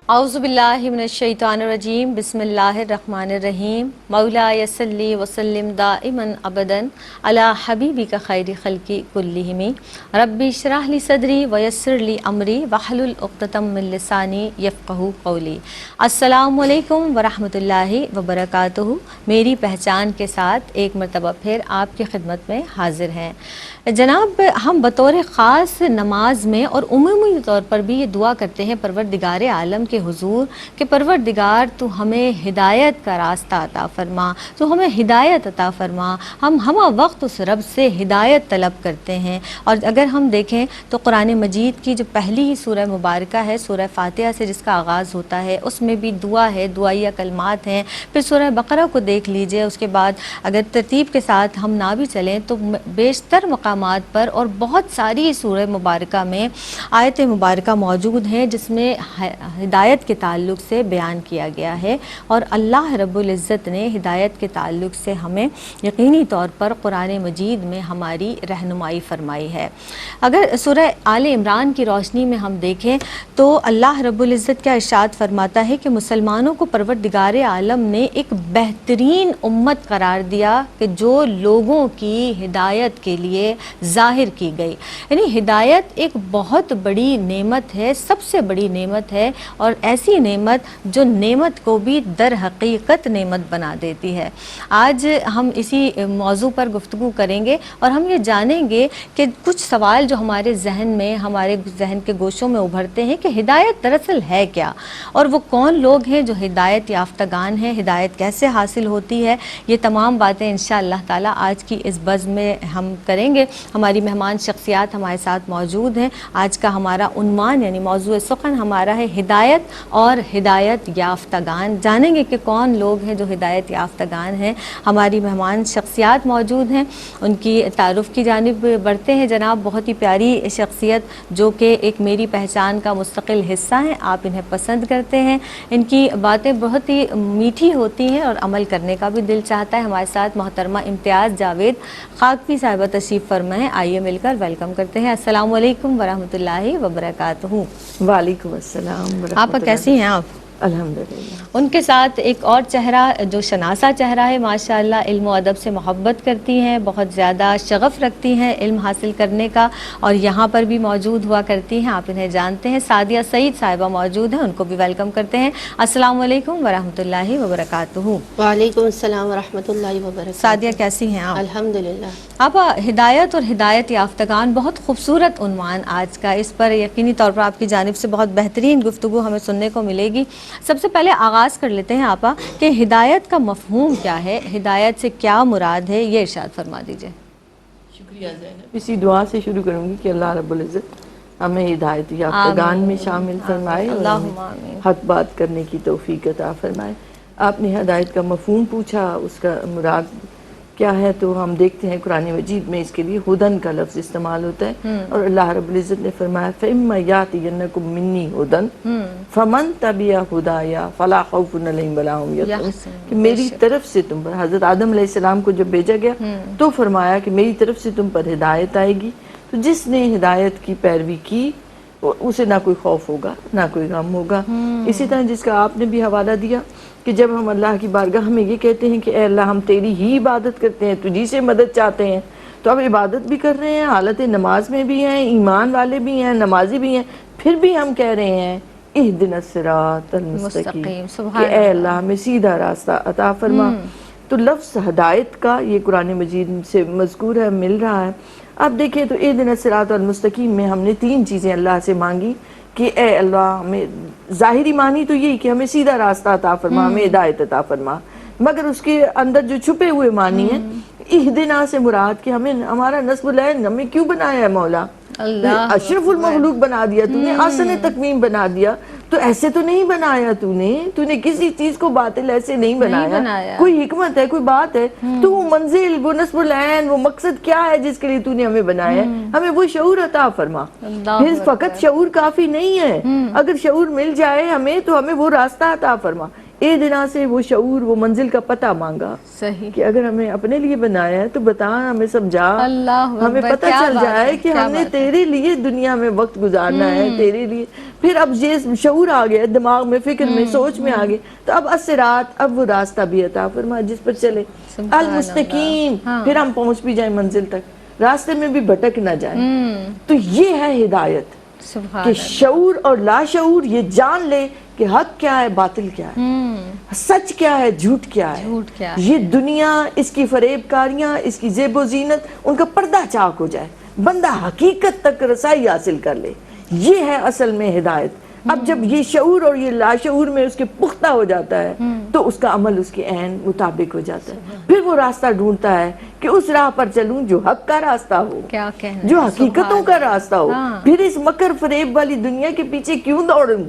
اعوذ باللہ من الشیطان الرجیم بسم اللہ الرحمن الرحیم مولا یصلی وسلم دائما ابدا علی حبیبک خیر خلق کلہم ربی اشرح لی صدری ویسر لی امری واحلل عقدۃ من لسانی یفقہوا قولی۔ السلام علیکم ورحمۃ اللہ وبرکاتہ۔ میری پہچان کے ساتھ ایک مرتبہ پھر آپ کی خدمت میں حاضر ہیں جناب۔ ہم بطور خاص نماز میں اور عمومی طور پر بھی یہ دعا کرتے ہیں پروردگار عالم کے حضور کہ پروردگار تو ہمیں ہدایت کا راستہ عطا فرما، تو ہمیں ہدایت عطا فرما۔ ہم ہمہ وقت اس رب سے ہدایت طلب کرتے ہیں۔ اور اگر ہم دیکھیں تو قرآن مجید کی جو پہلی سورہ مبارکہ ہے، سورہ فاتحہ سے جس کا آغاز ہوتا ہے، اس میں بھی دعا ہے، دعائیہ کلمات ہیں۔ پھر سورہ بقرہ کو دیکھ لیجئے، اس کے بعد اگر ترتیب کے ساتھ ہم نہ بھی چلیں تو بیشتر مقامات پر اور بہت ساری سورہ مبارکہ میں آیت مبارکہ موجود ہیں جس میں ہدایت کے تعلق سے بیان کیا گیا ہے، اور اللہ رب العزت نے ہدایت کے تعلق سے ہمیں یقینی طور پر قرآن مجید میں ہماری رہنمائی فرمائی ہے۔ اگر سورہ آل عمران کی روشنی میں ہم دیکھیں تو اللہ رب العزت کیا ارشاد فرماتا ہے کہ مسلمانوں کو پروردگار عالم نے ایک بہترین امت قرار دیا کہ جو لوگوں کی ہدایت کے لیے ظاہر کی گئی۔ یعنی ہدایت ایک بہت بڑی نعمت ہے، سب سے بڑی نعمت ہے، اور ایسی نعمت جو نعمت کو بھی در حقیقت نعمت بنا دیتی ہے۔ آج ہم اسی موضوع پر گفتگو کریں گے اور ہم یہ جانیں گے کہ کچھ سوال جو ہمارے ذہن میں، ہمارے ذہن کے گوشوں میں ابھرتے ہیں کہ ہدایت دراصل ہے کیا، اور وہ کون لوگ ہیں جو ہدایت یافتگان ہیں، ہدایت کیسے حاصل ہوتی ہے۔ یہ تمام باتیں انشاءاللہ تعالی آج کی اس بزم میں ہم کریں گے۔ ہماری مہمان شخصیات ہمارے ساتھ موجود ہیں۔ آج کا ہمارا عنوان یعنی موضوع سخن ہمارا ہے ہدایت اور ہدایت یافتگان۔ جانیں گے کہ کون لوگ ہیں جو ہدایت یافتگان ہیں۔ ہماری مہمان شخصیات موجود ہیں، ان کی تعارف کی جانب بڑھتے ہیں۔ جناب بہت ہی پیاری شخصیت جو کہ ایک میری پہچان کا مستقل حصہ ہیں، آپ انہیں پسند کرتے ہیں، ان کی باتیں بہت ہی میٹھی ہوتی ہیں اور عمل کرنے کا بھی دل چاہتا ہے۔ ہمارے ساتھ محترمہ امتیاز جاوید خاکپی صاحبہ تشریف فرمائیں، آئیے مل کر ویلکم کرتے ہیں۔ السلام علیکم ورحمۃ اللہ وبرکاتہ۔ وعلیکم السلام ورحمۃ اللہ۔ آپ کیسی ہیں آپ؟ الحمدللہ۔ ان کے ساتھ ایک اور چہرہ جو شناسا چہرہ ہے، ماشاءاللہ علم و ادب سے محبت کرتی ہیں، بہت زیادہ شغف رکھتی ہیں علم حاصل کرنے کا، اور یہاں پر بھی موجود ہوا کرتی ہیں، آپ انہیں جانتے ہیں، سعدیہ سعید صاحبہ موجود ہیں، ان کو بھی ویلکم کرتے ہیں۔ السلام علیکم ورحمۃ اللہ وبرکاتہ۔ وعلیکم السلام ورحمۃ اللہ وبرکاتہ۔ سعدیہ کیسی ہیں آپ؟ الحمدللہ۔ آپ ہدایت اور ہدایت یافتگان، بہت خوبصورت عنوان آج کا، اس پر یقینی طور پر آپ کی جانب سے بہت بہترین گفتگو ہمیں سننے کو ملے گی۔ سب سے پہلے آغاز کر لیتے ہیں آپا کہ ہدایت کا مفہوم کیا ہے، ہدایت سے کیا مراد ہے، یہ ارشاد فرما دیجئے۔ شکریہ زینب۔ اسی دعا سے شروع کروں گی کہ اللہ رب العزت ہمیں ہدایت یافتگان میں شامل فرمائے اور اللہم آمین۔ حق بات کرنے کی توفیق عطا فرمائے۔ آپ نے ہدایت کا مفہوم پوچھا، اس کا مراد کیا ہے، تو ہم دیکھتے ہیں قرآن مجید میں اس کے لیے ہدن کا لفظ استعمال ہوتا ہے، اور اللہ رب العزت نے فرمایا فَإِمَّا يَأْتِيَنَّكُم مِّنِّي هُدًى فَمَن تَبِعَ هُدَايَ فَلَا خَوْفٌ عَلَيْهِمْ وَلَا هُمْ يَحْزَنُونَ، کہ میری طرف سے تم پر، حضرت آدم علیہ السلام کو جب بھیجا گیا تو فرمایا کہ میری طرف سے تم پر ہدایت آئے گی، تو جس نے ہدایت کی پیروی کی اسے نہ کوئی خوف ہوگا نہ کوئی غم ہوگا۔ اسی طرح جس کا آپ نے بھی حوالہ دیا کہ جب ہم اللہ کی بارگاہ میں یہ کہتے ہیں کہ اے اللہ ہم تیری ہی عبادت کرتے ہیں، تجھی سے مدد چاہتے ہیں، تو اب عبادت بھی کر رہے ہیں، حالت نماز میں بھی ہیں، ایمان والے بھی ہیں، نمازی بھی ہیں، پھر بھی ہم کہہ رہے ہیں اہدنا الصراط المستقیم، کہ اے اللہ ہمیں سیدھا راستہ عطا فرما۔ تو لفظ ہدایت کا یہ قرآن مجید سے مذکور ہے، مل رہا ہے۔ اب دیکھیں تو اہدنا الصراط المستقیم میں ہم نے تین چیزیں اللہ سے مانگی کہ اے اللہ ہمیں، ظاہری معنی تو یہی کہ ہمیں سیدھا راستہ عطا فرما، ہمیں ہدایت عطا فرما، مگر اس کے اندر جو چھپے ہوئے معنی ہیں، اہدنا سے مراد کہ ہمیں، ہمارا نسب العین، ہمیں کیوں بنایا ہے مولا؟ اشرف المخلوق بنا دیا تو نے، احسن تقویم بنا دیا، تو ایسے تو نہیں بنایا تو نے کسی چیز کو باطل ایسے نہیں بنایا، کوئی حکمت ہے، کوئی بات ہے، تو وہ منزل، وہ نسب العین، وہ مقصد کیا ہے جس کے لیے تو نے ہمیں بنایا ہے، ہمیں وہ شعور عطا فرما۔ پھر فقط شعور کافی نہیں ہے، اگر شعور مل جائے ہمیں تو ہمیں وہ راستہ عطا فرما۔ دنا سے وہ شعور، وہ منزل کا پتہ مانگا کہ اگر ہمیں اپنے لیے بنایا ہے تو بتا، ہمیں سمجھا، ہمیں پتہ چل جائے کہ ہم نے تیرے لیے دنیا میں وقت گزارنا ہے، تیرے لیے پھر اب یہ شعور آ گیا دماغ میں، فکر میں، سوچ میں آ گیا، تو اب الصراط، اب وہ راستہ بھی عطا فرما جس پر چلے، المستقیم، پھر ہم پہنچ بھی جائیں منزل تک، راستے میں بھی بھٹک نہ جائیں۔ تو یہ ہے ہدایت کہ شعور اور لاشعور یہ جان لے کہ حق کیا ہے، باطل کیا ہے، سچ کیا ہے، جھوٹ کیا ہے، یہ دنیا، اس کی فریب کاریاں، اس کی زیب و زینت، ان کا پردہ چاک ہو جائے، بندہ حقیقت تک رسائی حاصل کر لے، یہ ہے اصل میں ہدایت۔ اب جب یہ شعور اور یہ لاشعور میں اس کے پختہ ہو جاتا ہے تو اس کا عمل اس کے عین مطابق ہو جاتا ہے، پھر وہ راستہ ڈھونڈتا ہے کہ اس راہ پر چلوں جو حق کا راستہ ہو، جو حقیقتوں کا راستہ ہو، پھر اس مکر فریب والی دنیا کے پیچھے کیوں دوڑوں۔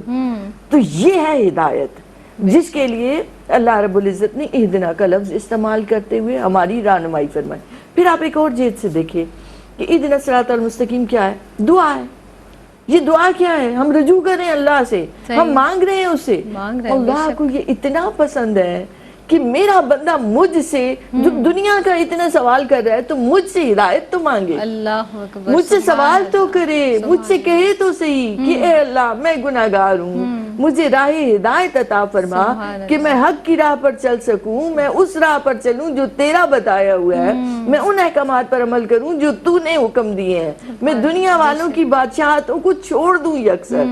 تو یہ ہے ہدایت جس کے لیے اللہ رب العزت نے اہدنا کا لفظ استعمال کرتے ہوئے ہماری رہنمائی فرمائی۔ پھر آپ ایک اور جہت سے دیکھیں کہ اہدنا الصراط المستقیم کیا ہے؟ دعا ہے۔ یہ دعا کیا ہے؟ ہم رجوع کر رہے ہیں اللہ سے، ہم مانگ رہے ہیں اس سے۔ اللہ کو یہ اتنا پسند ہے کہ میرا بندہ مجھ سے جو دنیا کا اتنا سوال کر رہا ہے تو مجھ سے ہدایت تو مانگے، مجھ سے سوال تو کرے، مجھ سے کہے تو صحیح کہ اے اللہ میں گناہگار ہوں، مجھے راہ ہدایت عطا فرما کہ میں حق کی راہ پر چل سکوں، میں اس راہ پر چلوں جو تیرا بتایا ہوا ہے، میں ان احکامات پر عمل کروں جو تو نے حکم دیے ہیں، میں دنیا والوں کی بادشاہتوں کو چھوڑ دوں یکسر۔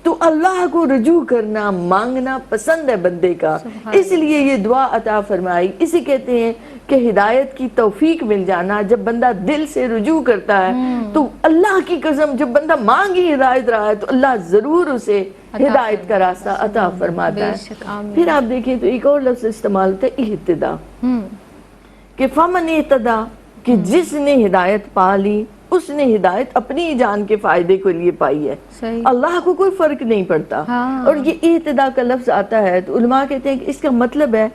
تو اللہ کو رجوع کرنا، مانگنا پسند ہے بندے کا، اس لیے یہ دعا عطا فرمائی۔ اسی کہتے ہیں کہ ہدایت کی توفیق مل جانا، جب بندہ دل سے رجوع کرتا ہے تو اللہ کی قسم جب بندہ مانگی ہدایت رہا ہے تو اللہ ضرور اسے ہدایت کا راستہ عطا فرماتا ہے۔ پھر آپ دیکھیں تو ایک اور لفظ استعمال ہوتا ہے اہتدا، کہ فمن اہتدا، کہ جس نے ہدایت پا لی اس نے ہدایت اپنی جان کے فائدے کے لیے پائی ہے، اللہ کو کوئی فرق نہیں پڑتا۔ اور یہ اہتدا کا لفظ آتا ہے تو علماء کہتے ہیں کہ اس کا مطلب ہے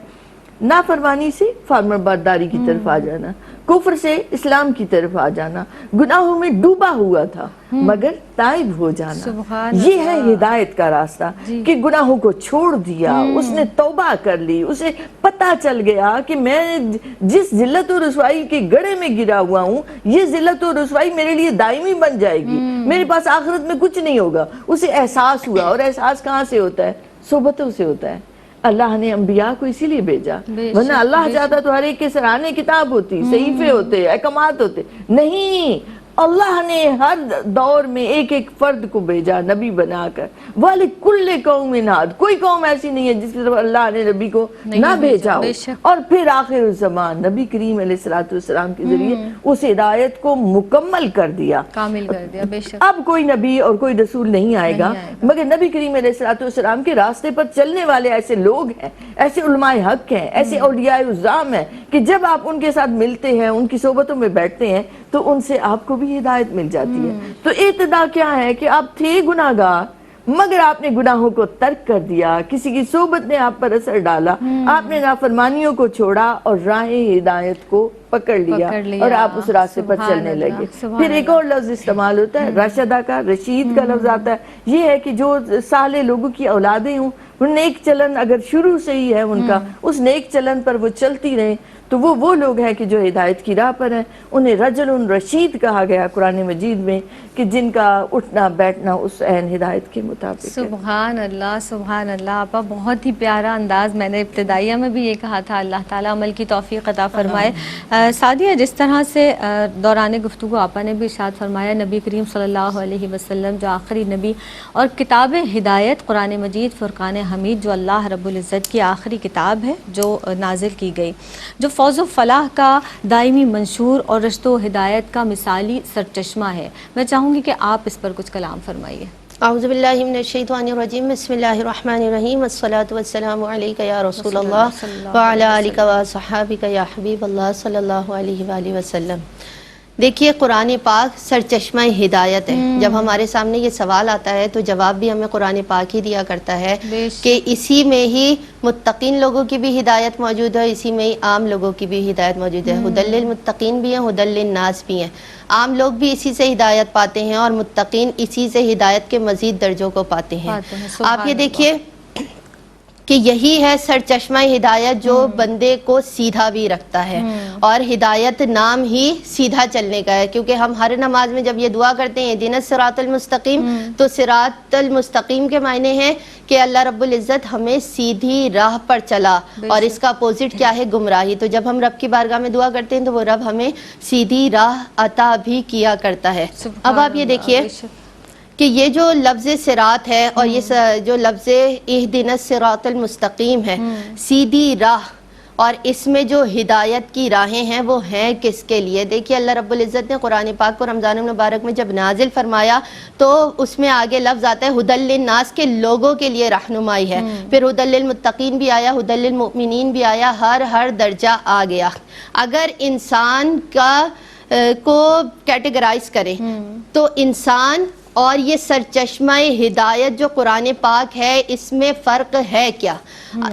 نافرمانی سے فرمانبرداری کی طرف آ جانا، کفر سے اسلام کی طرف آ جانا، گناہوں میں ڈوبا ہوا تھا مگر تائب ہو جانا، یہ ہے ہدایت کا راستہ کہ گناہوں کو چھوڑ دیا، اس نے توبہ کر لی، اسے پتہ چل گیا کہ میں جس ذلت و رسوائی کے گڑھے میں گرا ہوا ہوں یہ ذلت و رسوائی میرے لیے دائمی بن جائے گی، میرے پاس آخرت میں کچھ نہیں ہوگا، اسے احساس ہوا۔ اور احساس کہاں سے ہوتا ہے؟ صحبتوں سے ہوتا ہے۔ اللہ نے انبیاء کو اسی لیے بھیجا، ورنہ اللہ چاہتا تو ہر ایک کے سرانے کتاب ہوتی، صحیفے ہوتے، احکامات ہوتے، نہیں، اللہ نے ہر دور میں ایک ایک فرد کو بھیجا نبی بنا کر۔ وَلِكُلِّ قَوْمٍ هَادٍ، کوئی قوم ایسی نہیں ہے جس کی طرف اللہ نے نبی کو نہ بھیجا ہو۔ اور پھر آخر الزمان نبی کریم علیہ السلام کے ذریعے اس ہدایت کو مکمل کر دیا، کامل کر دیا۔ بے شک اب کوئی نبی اور کوئی رسول نہیں آئے گا مگر نبی کریم علیہ السلام کے راستے پر چلنے والے ایسے لوگ ہیں، ایسے علماء حق ہیں، ایسے اولیاء عظام ہیں کہ جب آپ ان کے ساتھ ملتے ہیں، ان کی صحبتوں میں بیٹھتے ہیں تو ان سے آپ کو بھی ہدایت مل جاتی ہے۔ تو اہتدا کیا ہے کہ آپ تھے گناہگار مگر آپ نے گناہوں کو ترک کر دیا، کسی کی صحبت نے آپ پر اثر ڈالا، آپ نے نافرمانیوں کو چھوڑا اور راہ ہدایت کو پکڑ لیا اور آپ اس راستے پر چلنے لگے۔ پھر ایک اور لفظ استعمال ہوتا ہے رشدہ کا، رشید کا لفظ آتا ہے۔ یہ ہے کہ جو صالح لوگوں کی اولادیں ہوں، نیک چلن اگر شروع سے ہی ہے ان کا، اس نیک چلن پر وہ چلتی رہیں تو وہ لوگ ہیں کہ جو ہدایت کی راہ پر ہیں، انہیں رجل رشید کہا گیا قرآن مجید میں، کہ جن کا اٹھنا بیٹھنا اس عین ہدایت کے مطابق ہے۔ سبحان اللہ، سبحان اللہ۔ آپا بہت ہی پیارا انداز، میں نے ابتدائیہ میں بھی یہ کہا تھا، اللہ تعالیٰ عمل کی توفیق عطا فرمائے۔ سعدیہ، جس طرح سے دوران گفتگو آپا نے بھی ارشاد فرمایا، نبی کریم صلی اللہ علیہ وسلم جو آخری نبی اور کتاب ہدایت قرآن مجید فرقان حمید جو اللہ رب العزت کی آخری کتاب ہے جو نازل کی گئی، جو فوز و فلاح کا دائمی منشور اور رشد و ہدایت کا مثالی سرچشمہ ہے، میں چاہوں گی کہ آپ اس پر کچھ کلام فرمائیے۔ اعوذ باللہ من الشیطان الرجیم، بسم اللہ الرحمن الرحیم، والصلاة والسلام علیکہ یا رسول اللہ وعلی آلک وصحابک یا حبیب اللہ صلی اللہ علیہ وآلہ وسلم۔ دیکھیے قرآن پاک سرچشمہ ہدایت ہے۔ جب ہمارے سامنے یہ سوال آتا ہے تو جواب بھی ہمیں قرآن پاک ہی دیا کرتا ہے کہ اسی میں ہی متقین لوگوں کی بھی ہدایت موجود ہے، اسی میں ہی عام لوگوں کی بھی ہدایت موجود ہے۔ ہدی للمتقین بھی ہیں، ہدی للناس بھی ہیں۔ عام لوگ بھی اسی سے ہدایت پاتے ہیں اور متقین اسی سے ہدایت کے مزید درجوں کو پاتے ہیں۔ آپ یہ دیکھیے کہ یہی ہے سرچشمہ ہدایت جو بندے کو سیدھا بھی رکھتا ہے، اور ہدایت نام ہی سیدھا چلنے کا ہے، کیونکہ ہم ہر نماز میں جب یہ دعا کرتے ہیں اہدنا الصراط المستقیم، تو صراط المستقیم کے معنی ہیں کہ اللہ رب العزت ہمیں سیدھی راہ پر چلا، اور اس کا اپوزٹ کیا ہے؟ گمراہی۔ تو جب ہم رب کی بارگاہ میں دعا کرتے ہیں تو وہ رب ہمیں سیدھی راہ عطا بھی کیا کرتا ہے۔ اب آپ یہ دیکھیے کہ یہ جو لفظ صراط ہے اور یہ جو لفظ اہدنا الصراط المستقیم ہے، سیدھی راہ، اور اس میں جو ہدایت کی راہیں ہیں وہ ہیں کس کے لیے؟ دیکھیے اللہ رب العزت نے قرآن پاک کو رمضان المبارک میں جب نازل فرمایا تو اس میں آگے لفظ آتا ہے ہدی للناس، کے لوگوں کے لیے رہنمائی ہے، پھر ہدی للمتقین بھی آیا، ہدی للمؤمنین بھی آیا، ہر درجہ آ گیا۔ اگر انسان کو کیٹیگرائز کریں تو انسان اور یہ سرچشمہ ہدایت جو قرآن پاک ہے اس میں فرق ہے کیا؟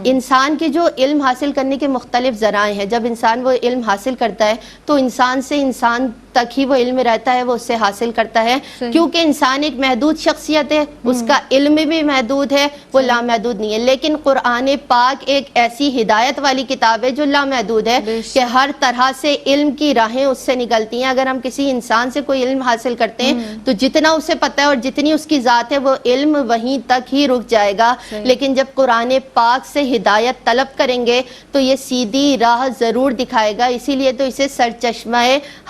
انسان کے جو علم حاصل کرنے کے مختلف ذرائع ہیں، جب انسان وہ علم حاصل کرتا ہے تو انسان سے انسان تک ہی وہ علم رہتا ہے، وہ اس سے حاصل کرتا ہے، کیونکہ انسان ایک محدود شخصیت ہے، اس کا علم بھی محدود ہے، وہ لامحدود نہیں ہے۔ لیکن قرآن پاک ایک ایسی ہدایت والی کتاب ہے جو لامحدود ہے کہ ہر طرح سے علم کی راہیں اس سے نکلتی ہیں۔ اگر ہم کسی انسان سے کوئی علم حاصل کرتے ہیں تو جتنا اسے پتہ ہے اور جتنی اس کی ذات ہے وہ علم وہیں تک ہی رک جائے گا، لیکن جب قرآن پاک سے ہدایت طلب کریں گے تو یہ سیدھی راہ ضرور دکھائے گا۔ اسی لیے تو اسے سرچشمہ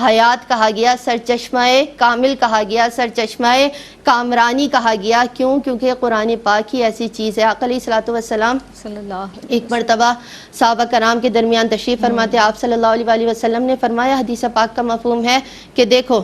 حیات کہا گیا، سرچشمہ کامل کہا گیا، سرچشمہ کامرانی کہا گیا۔ کیوں؟ کیونکہ قرآن پاک ہی ایسی چیز ہے۔ آقا علیہ الصلوۃ والسلام ایک مرتبہ صحابہ کرام کے درمیان تشریف فرماتے، آپ صلی اللہ علیہ وآلہ وسلم نے فرمایا، حدیث پاک کا مفہوم ہے کہ دیکھو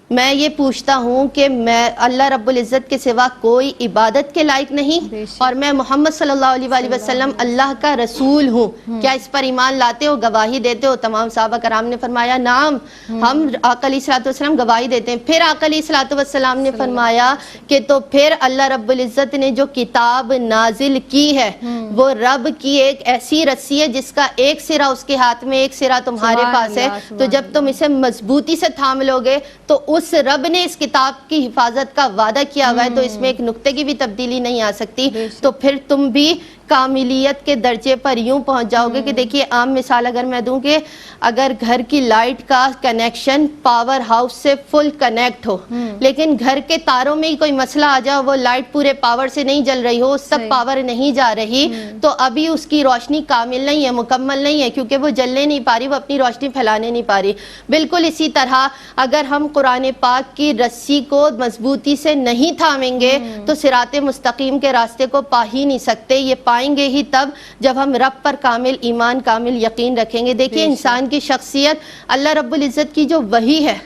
میں یہ پوچھتا ہوں کہ میں اللہ رب العزت کے سوا کوئی عبادت کے لائق نہیں، اور میں محمد صلی اللہ علیہ وآلہ وسلم اللہ کا رسول ہوں، کیا اس پر ایمان لاتے ہو، گواہی دیتے ہو؟ تمام صحابہ کرام نے فرمایا نعم، ہم آقا علیہ الصلوۃ والسلام گواہی دیتے ہیں۔ پھر آقا علیہ الصلوۃ والسلام نے فرمایا کہ تو پھر اللہ رب العزت نے جو کتاب نازل کی ہے وہ رب کی ایک ایسی رسی ہے جس کا ایک سرا اس کے ہاتھ میں، ایک سرا تمہارے پاس ہے، تو جب تم اسے مضبوطی سے تھام لو گے تو اس رب نے اس کتاب کی حفاظت کا وعدہ کیا ہوا ہے، تو اس میں ایک نقطے کی بھی تبدیلی نہیں آ سکتی، تو پھر تم بھی کاملیت کے درجے پر یوں پہنچ جاؤ گے کہ دیکھیے عام مثال اگر میں دوں کہ اگر گھر کی لائٹ کا کنیکشن پاور ہاؤس سے فل کنیکٹ ہو، لیکن گھر کے تاروں میں ہی کوئی مسئلہ آ جائے، وہ لائٹ پورے پاور سے نہیں جل رہی ہو، سب پاور نہیں جا رہی، تو ابھی اس کی روشنی کامل نہیں ہے، مکمل نہیں ہے، کیونکہ وہ جلنے نہیں پا رہی، وہ اپنی روشنی پھیلانے نہیں پا رہی۔ بالکل اسی طرح اگر ہم قرآن پاک کی رسی کو مضبوطی سے نہیں تھامیں گے تو صراط مستقیم کے راستے کو پا ہی نہیں سکتے۔ یہ پائیں گے ہی تب جب ہم رب پر کامل ایمان، کامل یقین رکھیں گے۔ دیکھیے انسان کی شخصیت، اللہ رب العزت کی جو وحی ہے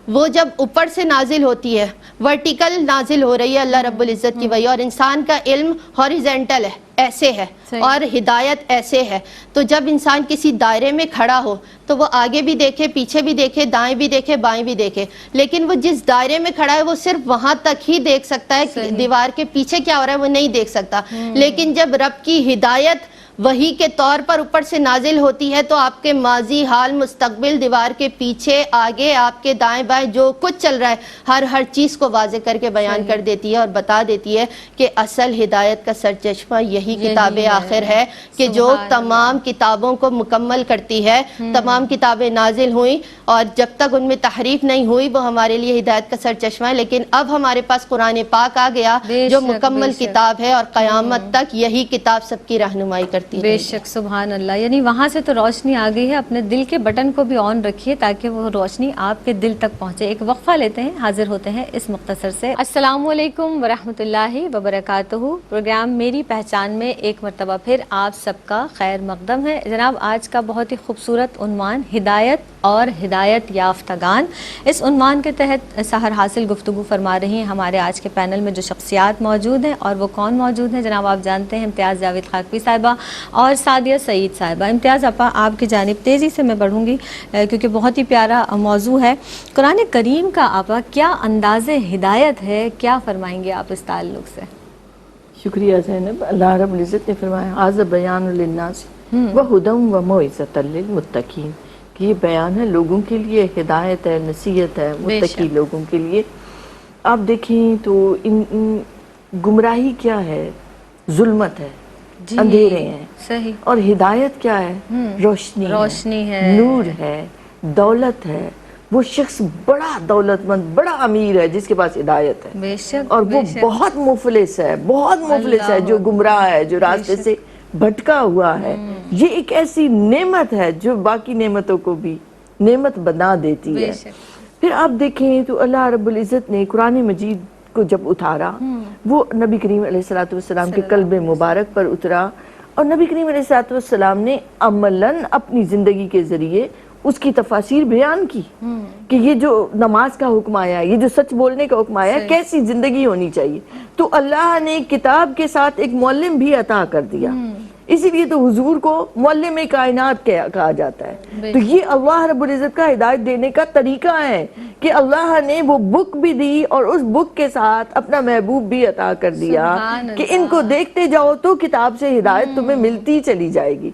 وہ جب اوپر سے نازل ہوتی ہے، ورٹیکل نازل ہو رہی ہے اللہ رب العزت کی وحی، اور انسان کا علم ہاریزنٹل ہے، ایسے ہے، اور ہدایت ایسے ہے، تو جب انسان کسی دائرے میں کھڑا ہو تو وہ آگے بھی دیکھے، پیچھے بھی دیکھے، دائیں بھی دیکھے، بائیں بھی دیکھے، لیکن وہ جس دائرے میں کھڑا ہے وہ صرف وہاں تک ہی دیکھ سکتا ہے، دیوار کے پیچھے کیا ہو رہا ہے وہ نہیں دیکھ سکتا۔ لیکن جب رب کی ہدایت وحی کے طور پر اوپر سے نازل ہوتی ہے تو آپ کے ماضی، حال، مستقبل، دیوار کے پیچھے، آگے، آپ کے دائیں بائیں جو کچھ چل رہا ہے ہر چیز کو واضح کر کے بیان کر دیتی ہے اور بتا دیتی ہے کہ اصل ہدایت کا سرچشمہ یہی کتاب آخر ہے کہ جو تمام کتابوں کو مکمل کرتی ہے۔ تمام کتابیں نازل ہوئیں اور جب تک ان میں تحریف نہیں ہوئی وہ ہمارے لیے ہدایت کا سرچشمہ ہے، لیکن اب ہمارے پاس قرآن پاک آ گیا جو مکمل کتاب ہے، اور قیامت تک یہی کتاب سب کی رہنمائی کرتی ہے۔ بے شک، سبحان اللہ، یعنی وہاں سے تو روشنی آ گئی ہے، اپنے دل کے بٹن کو بھی آن رکھیے تاکہ وہ روشنی آپ کے دل تک پہنچے۔ ایک وقفہ لیتے ہیں، حاضر ہوتے ہیں اس مختصر سے۔ السلام علیکم ورحمۃ اللہ وبرکاتہ۔ پروگرام میری پہچان میں ایک مرتبہ پھر آپ سب کا خیر مقدم ہے۔ جناب آج کا بہت ہی خوبصورت عنوان ہدایت اور ہدایت یافتگان، اس عنوان کے تحت سحر حاصل گفتگو فرما رہی ہیں ہمارے آج کے پینل میں جو شخصیات موجود ہیں، اور وہ کون موجود ہیں جناب آپ جانتے ہیں، امتیاز جاوید خاکوی صاحبہ اور سعدیہ سعید صاحبہ۔ امتیاز اپا آپ کی جانب تیزی سے میں بڑھوں گی کیونکہ بہت ہی پیارا موضوع ہے۔ قرآن کریم کا آپا کیا انداز ہدایت ہے، کیا فرمائیں گے آپ اس تعلق سے؟ شکریہ زینب۔ اللہ رب العزت نے فرمایا ھذا بیان للناس وہدی وموعظۃ للمتقین، کہ یہ بیان ہے لوگوں کے لیے، ہدایت ہے، نصیحت ہے متقی لوگوں کے لیے۔ آپ دیکھیں تو گمراہی کیا ہے؟ ظلمت ہے، جی، اندھیرے ہیں. صحیح. اور ہدایت کیا ہے؟ روشنی روشنی ہے، نور ہے، دولت ہے. وہ شخص بڑا دولت مند، بڑا امیر ہے جس کے پاس ہدایت ہے، بے شک، اور وہ بے شک. بہت مفلس ہے، بہت مفلس ہے اللہ جو گمراہ ہے، جو راستے سے بھٹکا ہوا ہے. یہ ایک ایسی نعمت ہے جو باقی نعمتوں کو بھی نعمت بنا دیتی بے ہے. شک. پھر آپ دیکھیں تو اللہ رب العزت نے قرآن مجید کو جب اتارا، وہ نبی کریم علیہ السلام کے قلب مبارک پر اترا، اور نبی کریم علیہ السلام نے عملاً اپنی زندگی کے ذریعے اس کی تفاسیر بیان کی کہ یہ جو نماز کا حکم آیا ہے، یہ جو سچ بولنے کا حکم آیا ہے، کیسی زندگی ہونی چاہیے. تو اللہ نے کتاب کے ساتھ ایک معلم بھی عطا کر دیا. اسی لیے تو حضور کو معلم کائنات کہا جاتا ہے. تو یہ اللہ رب العزت کا ہدایت دینے کا طریقہ ہے کہ اللہ نے وہ بک بھی دی اور اس بک کے ساتھ اپنا محبوب بھی عطا کر دیا کہ ان کو دیکھتے جاؤ تو کتاب سے ہدایت تمہیں ملتی چلی جائے گی.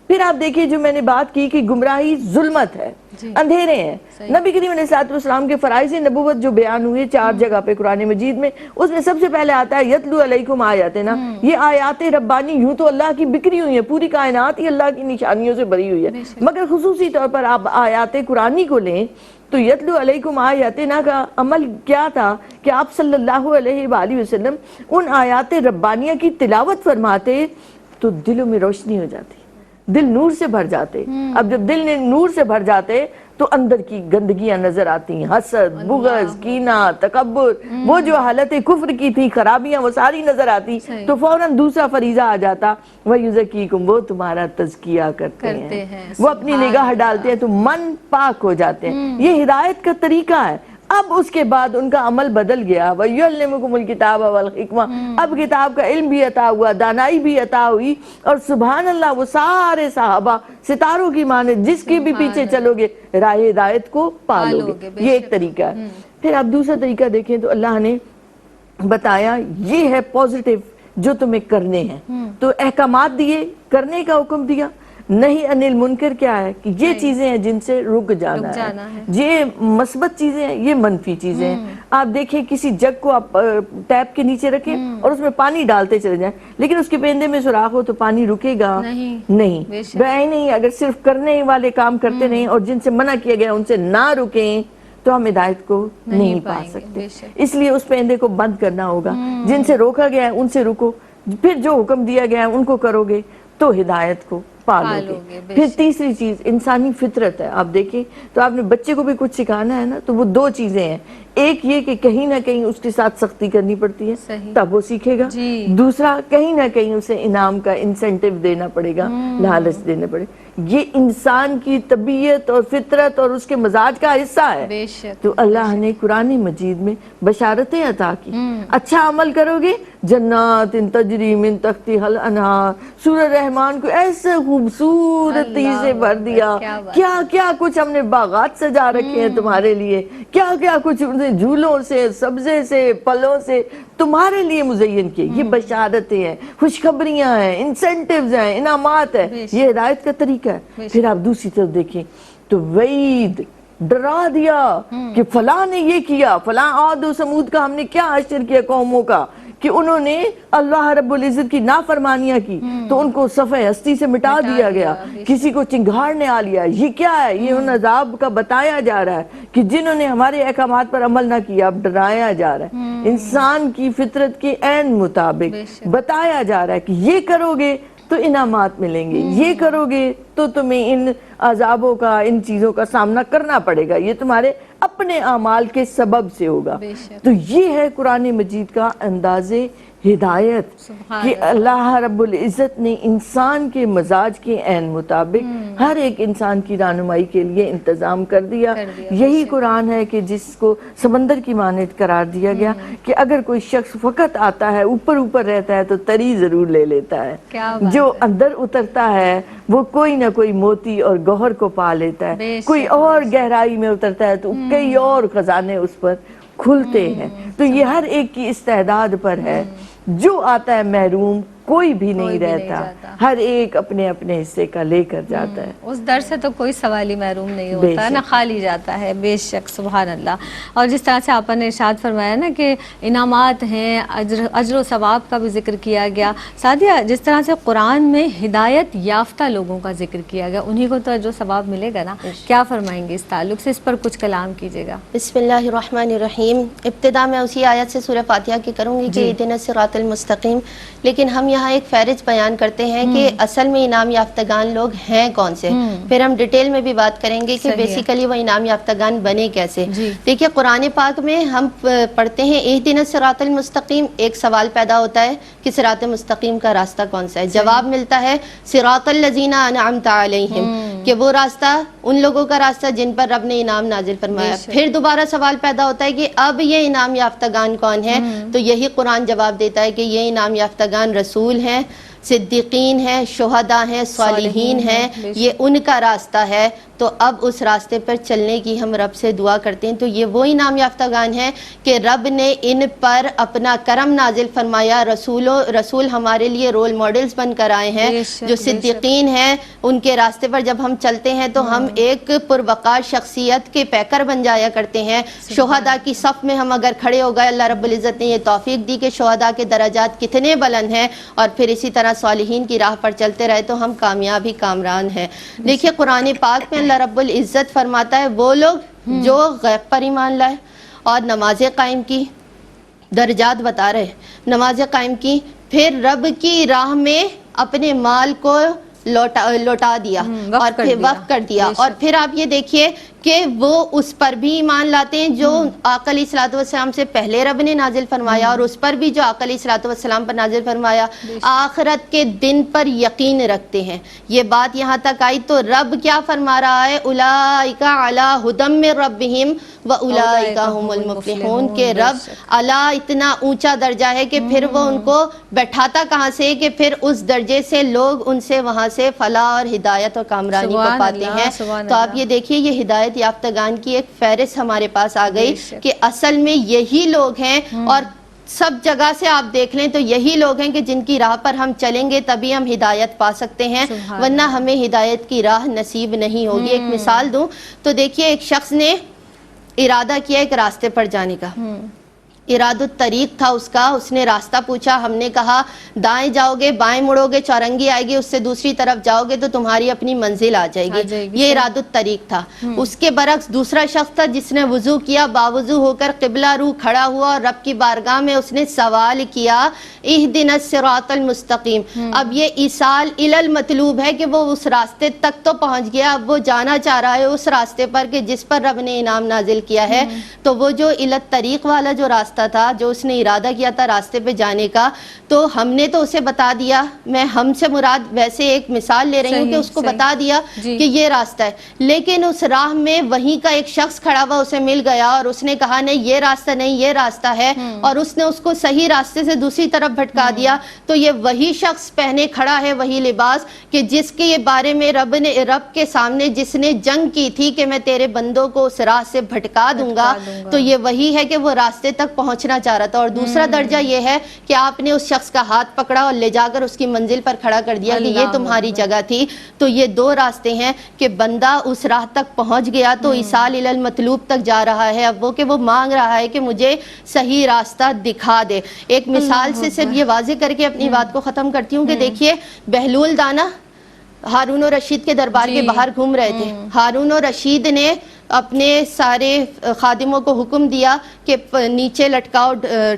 پھر آپ دیکھیے جو میں نے بات کی کہ گمراہی ظلمت ہے، اندھیرے ہیں. نبی کریم علیہ السلام کے فرائض نبوت جو بیان ہوئے 4 جگہ پہ قرآن مجید میں، اس میں سب سے پہلے آتا ہے یتلو علیکم آیاتنا. یہ آیات ربانی یوں تو اللہ کی بکھری ہوئی ہیں، پوری کائنات ہی اللہ کی نشانیوں سے بھری ہوئی ہے، مگر خصوصی طور پر آپ آیات قرآنی کو لیں تو یتلو علیکم آیاتنا کا عمل کیا تھا کہ آپ صلی اللہ علیہ وآلہ وسلم ان آیات ربانیہ کی تلاوت فرماتے تو دلوں میں روشنی ہو جاتی، دل نور سے بھر جاتے. اب جب دل نور سے بھر جاتے تو اندر کی گندگیاں نظر آتی ہیں، حسد، بغض، کینہ، تکبر، وہ جو حالت کفر کی تھی، خرابیاں، وہ ساری نظر آتی. تو فوراً دوسرا فریضہ آ جاتا، وَيُزَكِّيكُمْ، وہ تمہارا تزکیہ کرتے ہیں، وہ اپنی نگاہ ڈالتے ہیں تو من پاک ہو جاتے ہیں. یہ ہدایت کا طریقہ ہے. اب اس کے بعد ان کا عمل بدل گیا، وَيُعَلِّمُكُمُ الْكِتَابَ وَالْحِكْمَةَ. اب کتاب کا علم بھی عطا ہوا، دانائی بھی عطا ہوئی، اور سبحان اللہ وہ سارے صحابہ ستاروں کی مانند جس کے بھی پیچھے چلو گے راہ ہدایت کو پالو گے. یہ ایک طریقہ ہے. پھر آپ دوسرا طریقہ دیکھیں تو اللہ نے بتایا یہ ہے پوزیٹیو جو تمہیں کرنے ہیں، تو احکامات دیے، کرنے کا حکم دیا. نہیں انل منکر کیا ہے کہ یہ چیزیں ہیں جن سے رک جانا ہے، یہ مثبت چیزیں ہیں، یہ منفی چیزیں ہیں. آپ دیکھیں کسی جگ کو آپ ٹیپ کے نیچے رکھیں اور اس میں پانی ڈالتے چلے جائیں، لیکن اس کے پیندے میں سوراخ ہو تو پانی رکے گا نہیں. نہیں، اگر صرف کرنے والے کام کرتے نہیں اور جن سے منع کیا گیا ان سے نہ رکیں تو ہم ہدایت کو نہیں پا سکتے. اس لیے اس پیندے کو بند کرنا ہوگا. جن سے روکا گیا ہے ان سے رکو، پھر جو حکم دیا گیا ہے ان کو کرو گے تو ہدایت کو پالو گے. پھر تیسری چیز انسانی فطرت ہے. آپ دیکھیں تو آپ نے بچے کو بھی کچھ سکھانا ہے نا تو وہ 2 چیزیں ہیں. ایک یہ کہ کہیں نہ کہیں اس کے ساتھ سختی کرنی پڑتی ہے تب وہ سیکھے گا. دوسرا کہیں نہ کہیں اسے انعام کا انسینٹیو دینا پڑے گا، لالچ دینا پڑے. یہ انسان کی طبیعت اور فطرت اور اس کے مزاج کا حصہ ہے. تو اللہ نے قرآن مجید میں بشارتیں عطا کی. اچھا عمل کرو گے جنات تجری من تحتها الانہار. سورہ رحمان کو ایسے خوبصورتی سے بھر دیا، کیا کیا کچھ ہم نے باغات سجا رکھے ہیں تمہارے لیے، کیا کیا کچھ جھولوں سے، سبزے سے، پھلوں سے تمہارے لیے مزین کیے. یہ بشارتیں ہیں، خوشخبریاں ہیں، انسینٹیوز ہیں، انعامات ہیں. یہ ہدایت کا طریقہ ہے. پھر آپ دوسری طرف دیکھیں تو وعید، ڈرا دیا کہ فلاں نے یہ کیا، فلاں عاد و سمود کا ہم نے کیا حشر کیا قوموں کا کہ انہوں نے اللہ رب العزت کی نافرمانیاں کی تو ان کو صفحہ ہستی سے مٹا دیا گیا، کسی کو چنگھاڑ نے آ لیا. یہ کیا ہے؟ یہ ان عذاب کا بتایا جا رہا ہے کہ جنہوں نے ہمارے احکامات پر عمل نہ کیا. اب ڈرایا جا رہا ہے انسان کی فطرت کے عین مطابق، بتایا جا رہا ہے کہ یہ کرو گے تو انعامات ملیں گے، یہ کرو گے تو تمہیں ان عذابوں کا، ان چیزوں کا سامنا کرنا پڑے گا، یہ تمہارے اپنے اعمال کے سبب سے ہوگا. تو یہ ہے قرآن مجید کا انداز ہدایت کہ اللہ رب العزت نے انسان کے مزاج کے عین مطابق ہر ایک انسان کی رہنمائی کے لیے انتظام کر دیا. یہی قرآن ہے کہ جس کو سمندر کی مانند قرار دیا گیا کہ اگر کوئی شخص فقط آتا ہے، اوپر اوپر رہتا ہے تو تری ضرور لے لیتا ہے، جو اندر اترتا ہے وہ کوئی نہ کوئی موتی اور گوہر کو پا لیتا ہے. کوئی اور گہرائی میں اترتا ہے تو کئی اور خزانے اس پر کھلتے ہیں. تو یہ ہر ایک کی استعداد پر ہے. جو آتا ہے محروم کوئی بھی نہیں کوئی بھی نہیں رہتا، جاتا۔ ہر ایک اپنے اپنے حصے کا لے کر جاتا ہے۔ اس در سے تو کوئی سوالی محروم نہیں بے ہوتا، نہ شک۔ خالی جاتا ہے، بے شک، سبحان اللہ۔ اور جس طرح سے آپ نے ارشاد فرمایا نا کہ انعامات ہیں، اجر و ثواب کا بھی ذکر کیا گیا، سعدیہ جس طرح سے قرآن میں ہدایت یافتہ لوگوں کا ذکر کیا گیا، انہی کو تو اجر و ثواب ملے گا نا، کیا فرمائیں گے اس تعلق سے؟ اس پر کچھ کلام کیجیے گا۔ بسم اللہ الرحمن الرحیم۔ ابتدا میں اسی آیت سے سورہ فاتحہ کی کروں گی کہ اہدنا الصراط المستقیم، لیکن ہم یہاں ایک فہرست بیان کرتے ہیں کہ اصل میں انعام یافتگان لوگ ہیں کون سے، پھر ہم ڈیٹیل میں بھی بات کریں گے کہ بیسیکلی وہ انعام یافتگان بنے کیسے۔ دیکھیے قرآن پاک میں ہم پڑھتے ہیں اہدنا الصراط المستقیم، ایک سوال پیدا ہوتا ہے کہ صراط مستقیم کا راستہ کون سا ہے؟ جواب ملتا ہے صراط الذین انعمت علیہم، کہ وہ راستہ ان لوگوں کا راستہ جن پر رب نے انعام نازل فرمایا۔ پھر دوبارہ سوال پیدا ہوتا ہے کہ اب یہ انعام یافتگان کون ہیں؟ تو یہی قرآن جواب دیتا ہے کہ یہ انعام یافتگان رسول ہیں، صدیقین ہیں، شہداء ہیں، صالحین ہیں، یہ ان کا راستہ ہے۔ تو اب اس راستے پر چلنے کی ہم رب سے دعا کرتے ہیں۔ تو یہ وہ انعام یافتگان ہیں کہ رب نے ان پر اپنا کرم نازل فرمایا، رسول ہمارے لیے رول ماڈلز بن کر آئے ہیں، جو صدیقین ہیں۔ ان کے راستے پر جب ہم چلتے ہیں تو ہم ایک پروقار شخصیت کے پیکر بن جایا کرتے ہیں۔ شہداء کی صف میں ہم اگر کھڑے ہو گئے، اللہ رب العزت نے یہ توفیق دی کہ شہداء کے درجات کتنے بلند ہیں، اور پھر اسی طرح صالحین کی راہ پر چلتے رہے تو ہم کامیاب ہی کامران ہیں۔ دیکھیے قرآن پاک میں اللہ رب العزت فرماتا ہے وہ لوگ جو غیب پر ایمان لائے اور نمازیں قائم کی، درجات بتا رہے، نمازیں قائم کی، پھر رب کی راہ میں اپنے مال کو لوٹا دیا اور پھر وقف کر دیا، اور پھر آپ یہ دیکھیے کہ وہ اس پر بھی ایمان لاتے ہیں جو آقا علیہ الصلوۃ والسلام سے پہلے رب نے نازل فرمایا، اور اس پر بھی جو آقا علیہ الصلوۃ والسلام پر نازل فرمایا، آخرت کے دن پر یقین رکھتے ہیں۔ یہ بات یہاں تک آئی تو رب کیا فرما رہا ہے؟ اولئک علی ھدی من ربہم واولئک ھم المفلحون، کہ رب اعلیٰ اتنا اونچا درجہ ہے کہ پھر وہ ان کو بیٹھاتا کہاں سے کہ پھر اس درجے سے لوگ ان سے وہاں سے فلاح اور ہدایت اور کامرانی کو پاتے ہیں۔ تو آپ یہ دیکھیے یہ ہدایت یافتگان کی ایک فہرست ہمارے پاس آ گئی کہ اصل میں یہی لوگ ہیں، اور سب جگہ سے آپ دیکھ لیں تو یہی لوگ ہیں کہ جن کی راہ پر ہم چلیں گے تبھی ہم ہدایت پا سکتے ہیں، ورنہ ہمیں ہدایت کی راہ نصیب نہیں ہوگی۔ ایک مثال دوں تو دیکھیے ایک شخص نے ارادہ کیا ایک راستے پر جانے کا، اراد الطریق تھا اس نے راستہ پوچھا، ہم نے کہا دائیں جاؤ گے، بائیں مڑو گے، چورنگی آئے گی، اس سے دوسری طرف جاؤ گے تو تمہاری اپنی منزل آ جائے گی، یہ اراد الطریق تھا۔ اس کے برعکس دوسرا شخص تھا جس نے وضو کیا، باوضو ہو کر قبلہ رو کھڑا ہوا اور رب کی بارگاہ میں اس نے سوال کیا اہدنا الصراط المستقیم۔ اب یہ ایصال الی المطلوب ہے کہ وہ اس راستے تک تو پہنچ گیا، اب وہ جانا چاہ رہا ہے اس راستے پر کہ جس پر رب نے انعام نازل کیا ہے۔ تو وہ جو الی الطریق والا جو راستہ تھا، جو اس نے ارادہ کیا تھا راستے پہ جانے کا، تو ہم نے تو اسے بتا دیا، میں ہم سے مراد ویسے ایک مثال لے رہی ہوں کہ اس کو بتا دیا کہ یہ راستہ ہے، لیکن اس راہ میں وہیں کا ایک شخص کھڑا ہوا اسے مل گیا اور اس نے کہا نہیں یہ راستہ نہیں، یہ راستہ ہے، اور اس نے اس کو صحیح راستے سے دوسری طرف بھٹکا دیا۔ تو یہ وہی شخص پہنے کھڑا ہے وہی لباس کہ جس کے بارے میں رب کے سامنے جس نے جنگ کی تھی کہ میں تیرے بندوں کو اس راہ سے بھٹکا دوں گا، تو یہ وہی ہے کہ وہ راستے تک پہنچنا چاہ رہا تھا۔ اور دوسرا درجہ یہ ہے کہ آپ نے اس شخص کا ہاتھ پکڑا اور لے جا کر اس کی منزل پر کھڑا کر دیا کہ یہ تمہاری جگہ تھی۔ تو یہ دو راستے ہیں کہ بندہ اس راہ تک پہنچ گیا تو ایصال الی المطلوب تک جا رہا ہے، اب وہ کہ وہ مانگ رہا ہے کہ مجھے صحیح راستہ دکھا دے۔ ایک مثال سے صرف یہ واضح کر کے اپنی بات کو ختم کرتی ہوں کہ دیکھیے بہلول دانا ہارون و رشید کے دربار کے باہر گھوم رہے تھے، ہارون و رشید نے اپنے سارے خادموں کو حکم دیا کہ نیچے لٹکاؤ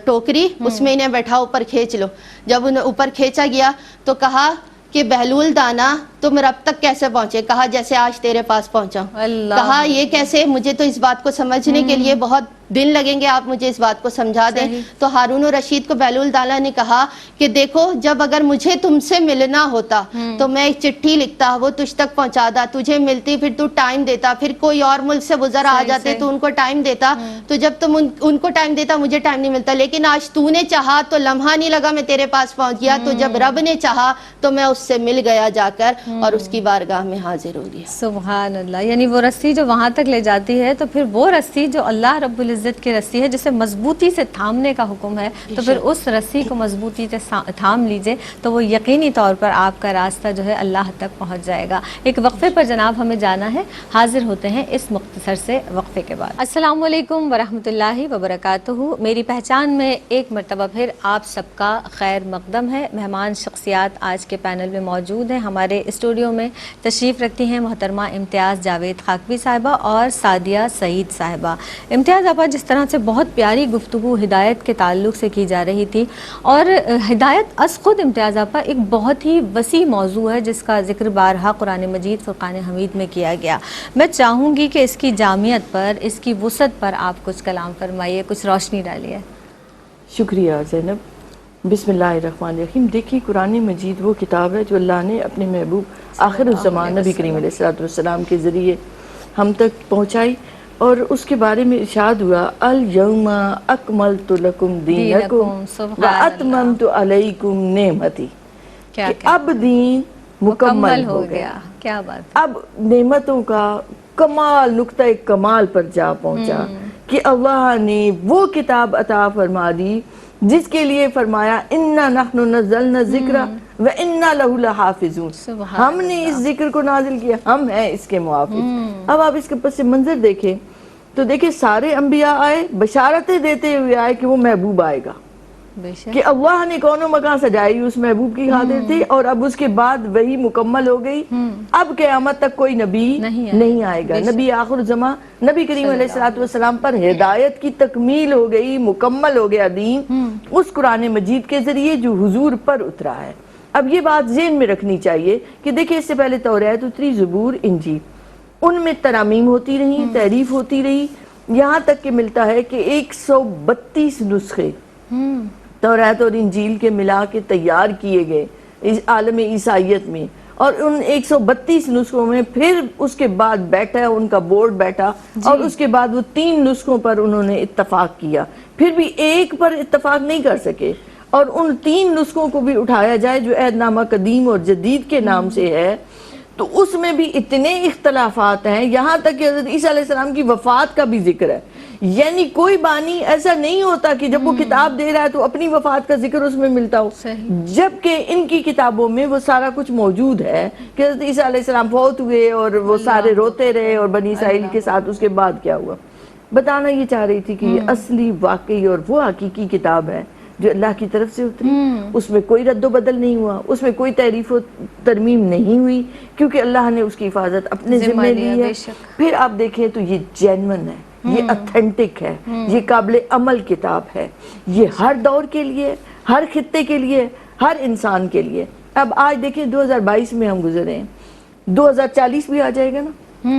ٹوکری، اس میں انہیں بیٹھا اوپر کھینچ لو۔ جب انہیں اوپر کھینچا گیا تو کہا کہ بہلول دانا تم رب تک کیسے پہنچے؟ کہا جیسے آج تیرے پاس پہنچا ہوں۔ کہا یہ کیسے؟ مجھے تو اس بات کو سمجھنے کے لیے بہت دن لگیں گے، آپ مجھے اس بات کو سمجھا دیں۔ تو ہارون و رشید کو بہلول دانا نے کہا کہ دیکھو جب اگر مجھے تم سے ملنا ہوتا تو میں ایک چٹھی لکھتا، وہ تجھ تک پہنچاتا، تجھے ملتی، پھر تو ٹائم دیتا، پھر کوئی اور ملک سے وزرا آ جاتے تو ان کو ٹائم دیتا، تو جب تم ان کو ٹائم دیتا مجھے ٹائم نہیں ملتا، لیکن آج تو نے چاہا تو لمحہ نہیں لگا میں تیرے پاس پہنچ گیا، تو جب رب نے چاہا تو میں اس سے مل گیا جا کر اور اس کی بارگاہ میں حاضر ہو گیا۔ سبحان اللہ، یعنی وہ رسی جو وہاں تک لے جاتی ہے تو پھر وہ رسی جو اللہ رب العزت العزت کی رسی ہے جسے مضبوطی سے تھامنے کا حکم ہے، تو پھر اس رسی کو مضبوطی سے تھام لیجئے تو وہ یقینی طور پر آپ کا راستہ جو ہے اللہ تک پہنچ جائے گا۔ ایک وقفے پر جناب ہمیں جانا ہے، حاضر ہوتے ہیں اس مختصر سے وقفے کے بعد۔ السلام علیکم ورحمۃ اللہ وبرکاتہ۔ میری پہچان میں ایک مرتبہ پھر آپ سب کا خیر مقدم ہے۔ مہمان شخصیات آج کے پینل میں موجود ہیں۔ ہمارے اسٹوڈیو میں تشریف رکھتی ہیں محترمہ امتیاز جاوید خاکوی صاحبہ اور سعدیہ سعید صاحبہ۔ امتیاز آپا، جس طرح سے بہت پیاری گفتگو ہدایت کے تعلق سے کی جا رہی تھی، اور ہدایت از خود امتیاز آپا ایک بہت ہی وسیع موضوع ہے جس کا ذکر بارہا قرآن مجید فرقان حمید میں کیا گیا۔ میں چاہوں گی کہ اس کی جامعیت پر، اس کی وسعت پر آپ کچھ کلام فرمائیے، کچھ روشنی ڈالیے۔ شکریہ زینب۔ بسم اللہ الرحمن الرحیم۔ دیکھیے قرآن مجید وہ کتاب ہے جو اللہ نے اپنے محبوب آخر الزمان نبی کریم علیہ الصلوۃ والسلام کے ذریعے ہم تک پہنچائی، اور اس کے بارے میں ارشاد ہوا الیوم اکملت لکم دینکم واتممت علیکم نعمتی، کہ اب دین مکمل ہو گیا۔ کیا بات، اب نعمتوں کا کمال، نقطہ کمال پر جا پہنچا کہ اللہ نے وہ کتاب عطا فرما دی جس کے لیے فرمایا اِنَّا نَحْنُ نَزَّلْنَا الذِّكْرَ وَإِنَّا لَهُ لَحَافِظُونَ، ہم نے اس ذکر کو نازل کیا، ہم ہیں اس کے محافظ۔ اب آپ اس کے پس منظر دیکھیں تو دیکھیں سارے انبیاء آئے، بشارتیں دیتے ہوئے آئے کہ وہ محبوب آئے گا، کہ اللہ نے کون و مکان سجائی اس محبوب کی خاطر تھی، اور اب اس کے بعد وہی مکمل ہو گئی۔ اب قیامت تک کوئی نبی نہیں آئے گا، نبی آخر زمان نبی کریم علیہ الصلوۃ والسلام پر ہدایت کی تکمیل ہو گئی، مکمل ہو گیا دین اس قرآن مجید کے ذریعے جو حضور پر اترا ہے۔ اب یہ بات ذہن میں رکھنی چاہیے کہ دیکھیں اس سے پہلے توریت اتری، زبور، انجیل، ان میں ترامیم ہوتی رہی، تحریف ہوتی رہی، یہاں تک کہ ملتا ہے کہ 132 نسخے توریت اور انجیل کے ملا کے تیار کیے گئے اس عالم عیسائیت میں، اور ان 132 نسخوں میں پھر اس کے بعد بیٹھا ان کا بورڈ بیٹھا، اور اس کے بعد وہ 3 نسخوں پر انہوں نے اتفاق کیا، پھر بھی ایک پر اتفاق نہیں کر سکے، اور ان 3 نسخوں کو بھی اٹھایا جائے جو عہد نامہ قدیم اور جدید کے نام سے ہے، تو اس میں بھی اتنے اختلافات ہیں، یہاں تک کہ حضرت عیسیٰ علیہ السلام کی وفات کا بھی ذکر ہے۔ یعنی کوئی بانی ایسا نہیں ہوتا کہ جب وہ کتاب دے رہا ہے تو اپنی وفات کا ذکر اس میں ملتا ہو، جبکہ ان کی کتابوں میں وہ سارا کچھ موجود ہے کہ حضرت عیسیٰ علیہ السلام فوت ہوئے اور وہ سارے روتے رہے، اور بنی اسرائیل کے ساتھ اس کے بعد کیا ہوا۔ بتانا یہ چاہ رہی تھی کہ یہ اصلی، واقعی اور وہ حقیقی کتاب ہے جو اللہ کی طرف سے اتری، اس میں کوئی رد و بدل نہیں ہوا، اس میں کوئی تحریف و ترمیم نہیں ہوئی، کیونکہ اللہ نے اس کی حفاظت اپنے ذمہ لی ہے۔ پھر آپ دیکھیں تو یہ جینون ہے، یہ اتھینٹک ہے، یہ قابل عمل کتاب ہے، یہ ہر دور کے لیے، ہر خطے کے لیے، ہر انسان کے لیے۔ اب آج دیکھیں 2022 میں ہم گزرے ہیں، 2040 بھی آ جائے گا نا،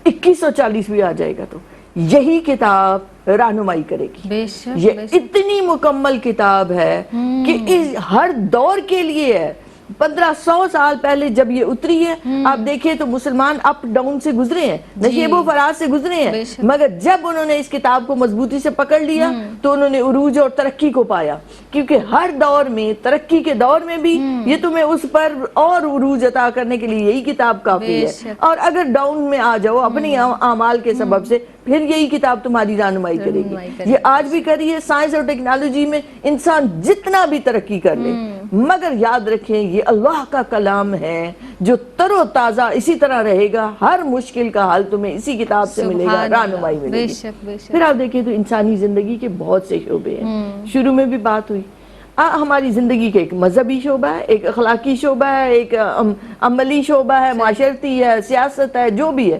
2140 بھی آ جائے گا، تو یہی کتاب رہنمائی کرے گی۔ یہ اتنی مکمل کتاب ہے کہ ہر دور کے لیے ہے۔ 1500 سال پہلے جب یہ اتری ہے، آپ دیکھیں تو مسلمان اپ ڈاؤن سے گزرے ہیں، نشیب و فراز سے گزرے ہیں، مگر جب انہوں نے اس کتاب کو مضبوطی سے پکڑ لیا تو انہوں نے عروج اور ترقی کو پایا، کیونکہ ہر دور میں، ترقی کے دور میں بھی یہ تمہیں اس پر اور عروج عطا کرنے کے لیے یہی کتاب کافی ہے، اور اگر ڈاؤن میں آ جاؤ اپنی اعمال کے سبب سے، پھر یہی کتاب تمہاری رہنمائی کرے گی۔ یہ آج بھی کر رہی ہے، سائنس اور ٹیکنالوجی میں انسان جتنا بھی ترقی کر لے، مگر یاد رکھیں یہ اللہ کا کلام ہے جو تر و تازہ اسی طرح رہے گا، ہر مشکل کا حل تمہیں اسی کتاب سے ملے گا، رہنمائی ملے گی۔ پھر آپ دیکھیں تو انسانی زندگی کے بہت سے شعبے ہیں، شروع میں بھی بات ہوئی، ہماری زندگی کا ایک مذہبی شعبہ ہے، ایک اخلاقی شعبہ ہے، ایک عملی شعبہ ہے، معاشرتی ہے، سیاست ہے، جو بھی ہے،